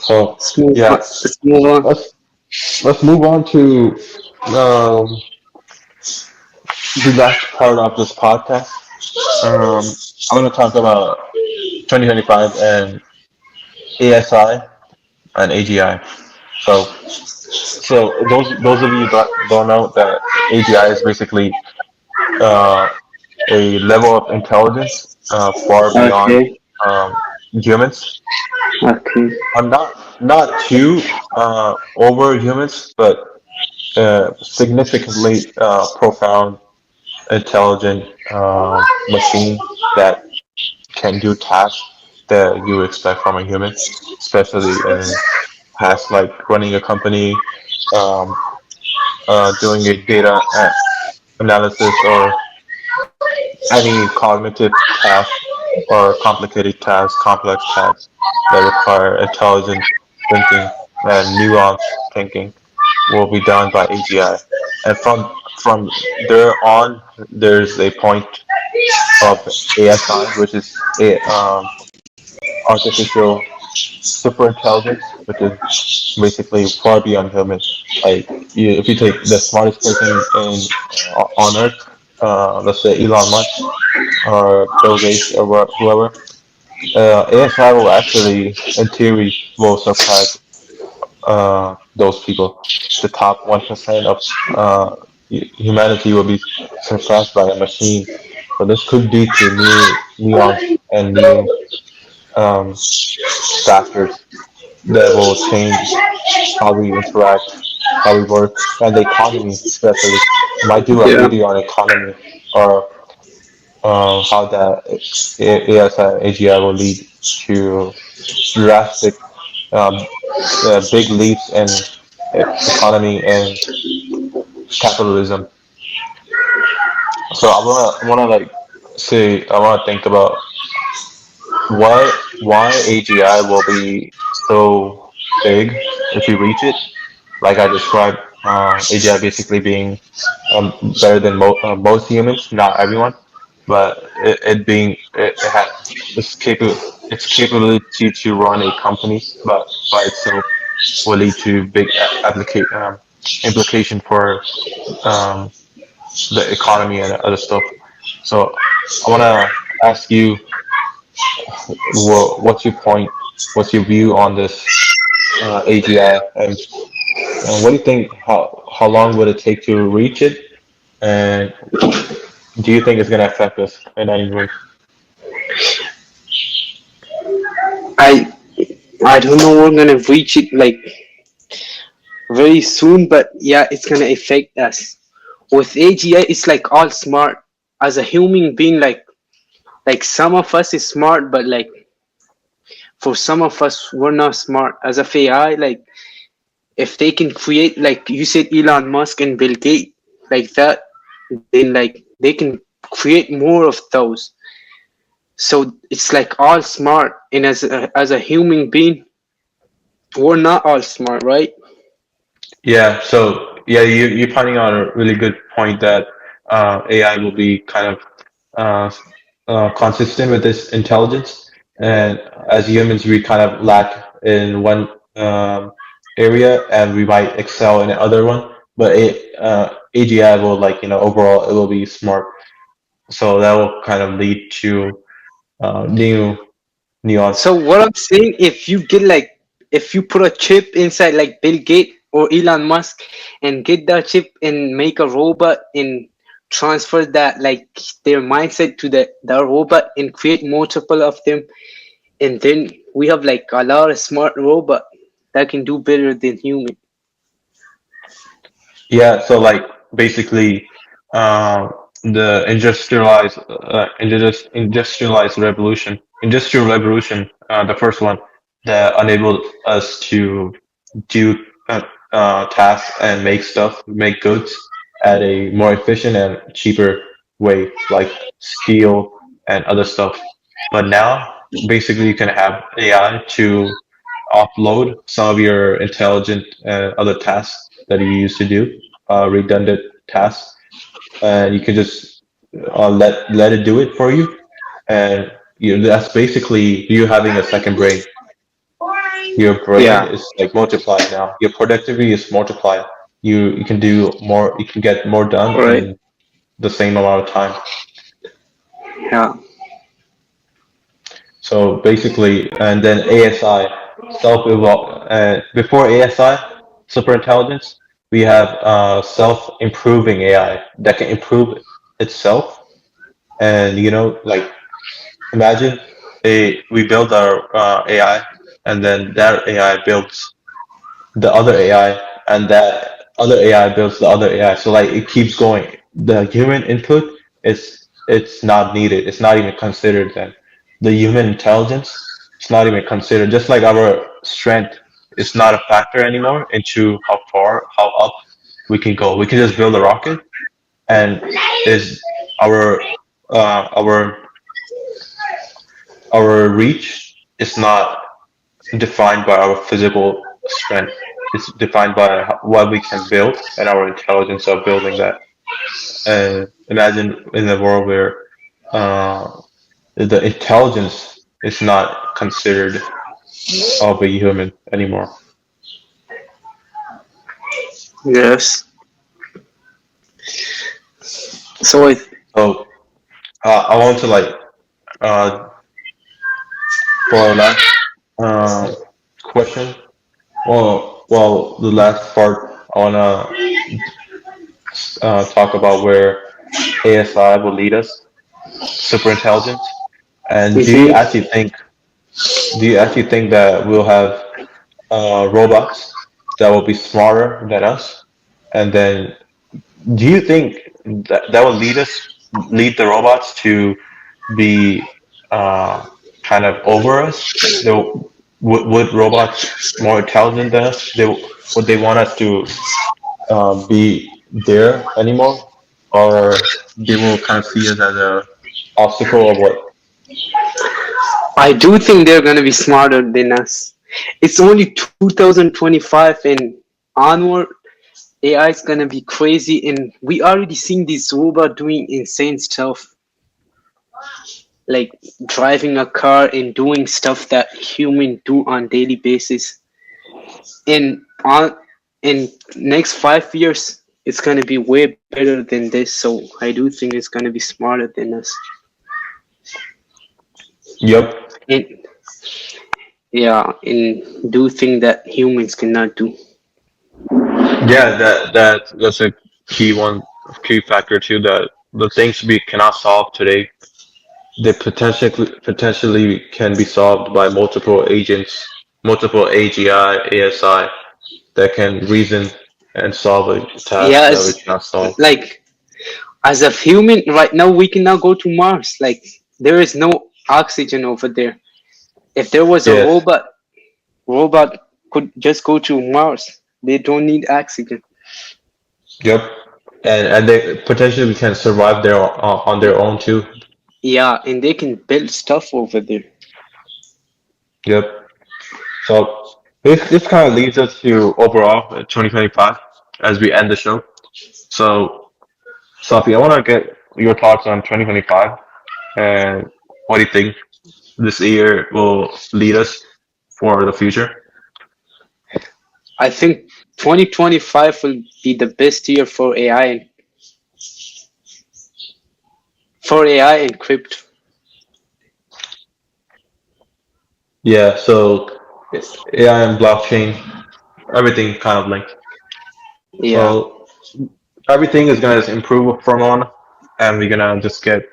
So Let's move on. yeah, Let's move on. let's let's move on to um, the last part of this podcast. I'm going to talk about 2025 and ASI and AGI. So those of you that don't know that AGI is basically uh, a level of intelligence far beyond Okay. humans. Okay. Not too over humans, but significantly profound, intelligent machine that can do tasks that you would expect from a human, especially in tasks like running a company, um, doing a data analysis, or any cognitive task or complicated tasks, complex tasks that require intelligent thinking and nuanced thinking will be done by AGI. And from there on, there's a point of ASI, which is a artificial super intelligence, which is basically far beyond human. Like if you take the smartest person on Earth, let's say Elon Musk or Bill Gates or whoever, ASI will actually, in theory, will surpass those people. The top 1% of humanity will be surpassed by a machine. So this could lead to new nuance and new um, factors that will change how we interact, how we work, and the economy especially. I might do a Yeah. video on economy or how that ASI AGI will lead to drastic, um, big leaps in economy and capitalism. So I wanna like say I wanna think about why AGI will be so big if we reach it. Like I described, AGI basically being better than most humans, not everyone, but it has its capability to run a company, but by itself will lead to big implication for um, the economy and other stuff. So I want to ask you, what's your point? What's your view on this AGI, and what do you think? How long would it take to reach it? And do you think it's going to affect us in any way? I I don't know we're gonna reach it like very soon, but yeah, it's gonna affect us. With AGI, it's like all smart. As a human being, like some of us is smart, but like for some of us, we're not smart. As of AI, like if they can create, like you said, Elon Musk and Bill Gates, like that, then like they can create more of those. So it's like all smart, and as a human being, we're not all smart, right? Yeah. So yeah, you're pointing out a really good point that AI will be kind of uh, consistent with this intelligence, and as humans, we kind of lack in one area, and we might excel in another one. But AGI will, like, overall it will be smart, so that will kind of lead to new So nuance. what I'm saying, if you get like, if you put a chip inside like Bill Gates or Elon Musk and get that chip and make a robot and transfer that like their mindset to the robot and create multiple of them, and then we have like a lot of smart robot that can do better than human. Yeah, so like basically, the industrial revolution, the first one that enabled us to do tasks and make stuff, make goods at a more efficient and cheaper way, like steel and other stuff. But now, basically, you can have AI to offload some of your intelligent other tasks that you used to do, redundant tasks, and you can just let it do it for you, and that's basically you having a second brain. Your brain Yeah. is like multiplied now. Your productivity is multiplied. You can do more. You can get more done Right. in the same amount of time. Yeah. So basically, and then ASI, self-evolve. Before ASI, superintelligence, we have self-improving AI that can improve itself. And like imagine we build our AI, and then that AI builds the other AI, and that other AI builds the other AI. So like it keeps going. The human input is it's not needed. It's not even considered then. The human intelligence is not even considered. Just like our strength is not a factor anymore into how far, how up we can go. We can just build a rocket, and is our uh, our our reach is not defined by our physical strength. It's defined by what we can build and our intelligence of building that. And imagine in a world where uh, the intelligence is not considered of a human anymore. Yes. So So I want to like uh, for our last uh, question. Well, the last part I wanna talk about where ASI will lead us, super intelligence. And mhm. do you actually think that we'll have robots that will be smarter than us? And then do you think that will lead the robots to be kind of over us? Would robots more intelligent than us? Would they want us to be there anymore, or they will kind of see us as a obstacle or what? I do think they're gonna be smarter than us. It's only 2025 and onward. AI is gonna be crazy, and we already seeing these robots doing insane stuff, like driving a car and doing stuff that humans do on daily basis. And on in next 5 years, it's gonna be way better than this. So I do think it's gonna be smarter than us. Yep. And yeah, and do things that humans cannot do. Yeah, that's a key factor too. That the things we cannot solve today, they potentially can be solved by multiple agents, multiple AGI, ASI that can reason and solve a task Yeah, that we it's cannot solve. like as a human right now, we cannot go to Mars. Like there is no oxygen over there. If there was a Yes. robot could just go to Mars. They don't need oxygen. Yep. And they potentially can survive there on their own too. Yeah, and they can build stuff over there. Yep. So this kind of leads us to overall 2025 as we end the show. So Sophie, I want to get your thoughts on 2025 and what do you think this year will lead us for the future? I think 2025 will be the best year for AI and crypto. Yeah, so AI and blockchain, everything kind of linked. Yeah. So everything is gonna improve from on, and we're gonna just get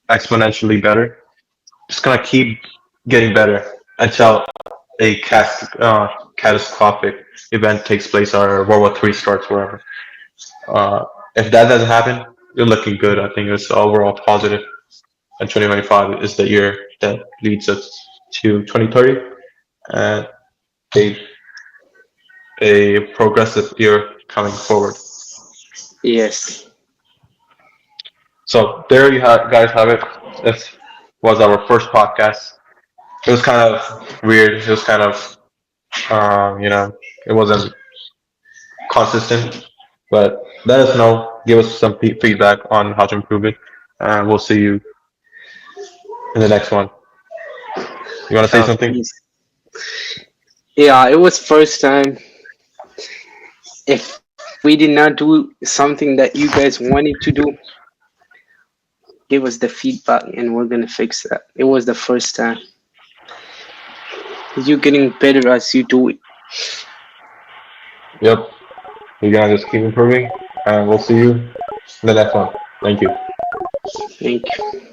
exponentially better. Just gonna keep getting better until a catastrophic event takes place or World War III starts wherever. Uh, if that doesn't happen, you're looking good. I think it's overall positive. And 2025 is the year that leads us to 2030 and a, a progressive year coming forward. Yes. So there you guys have it. This was our first podcast. It was kind of weird. It was kind of, it wasn't consistent, but let us know. Give us some feedback on how to improve it. And we'll see you in the next one. You want to say something? Peace. Yeah, it was first time. If we did not do something that you guys wanted to do, give us the feedback and we're gonna fix that. It was the first time. You're getting better as you do it. Yep. We're gonna just keep improving, and we'll see you in the next one. Thank you. Thank you.